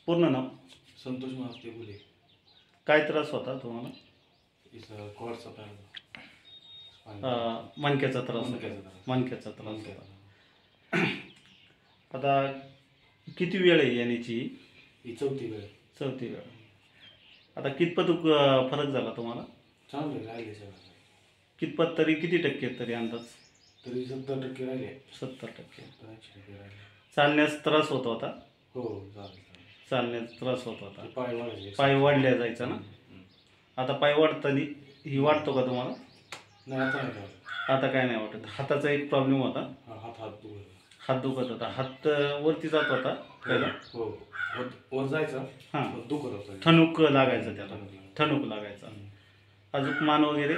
पूर्ण नाव? संतोष महास्ते गुले. काय त्रास होता तुम्हाला? इसं कॉडचा पॅन. मणक्याचा त्रास होता. मणक्याचा त्रास. मणक्याचा त्रास मणक्याचा. होता. आता किती वेळ आहे येण्याची? ही चौथी वेळ. चौथी वेळ. आता कितपत फरक झाला तुम्हाला? चांगले राहिले सगळं. कितपत तरी किती टक्के तरी अंदाज? तरी 70% राहिले. 70%. 80% राहिले. चालण्यास त्रास होत होता? हो चालेल. चालण्यास त्रास होत होता. पाय वाढले. पाय वाढल्या जायचा ना? आता पाय वाढताना ही वाटतो का तुम्हाला? नाही आता नाही वाटत. आता काय नाही वाटत. हाताचा एक प्रॉब्लेम होता? हात दुखत. हात दुखत होता. हात वरती जात होता पहिला? हो वर जायचा. हां. दुखत होता. ठणूक लागायचा त्याला. ठणूक लागायचा. अजून मान वगैरे?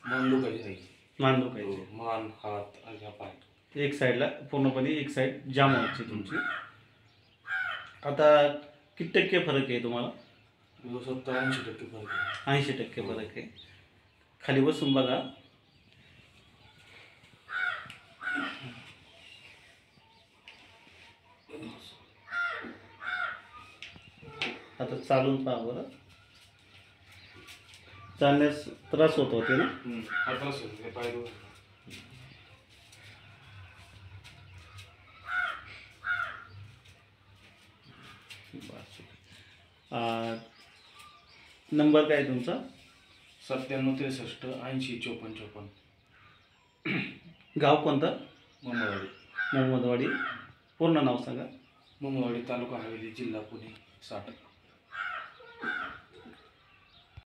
मान दुखायची. मान दुखायची. मान हात आणि पाय एक साईडला पूर्णपणे एक साईड जाम व्हायची तुमची. आता किती टक्के फरक आहे तुम्हाला? 70-80% फरक आहे. 80% फरक आहे. खाली बसून बघा. आता चालून पहा बरं. चालण्यास त्रास होत होते ना? हाताला पाय दुखत. नंबर काय तुमचा? 97 63 80 54 54. गाव कोणतं? मोहम्मदवाडी. मोहम्मदवाडी. पूर्ण नाव सांगा. मोहम्मदवाडी तालुका हवेली जिल्हा पुणे 60.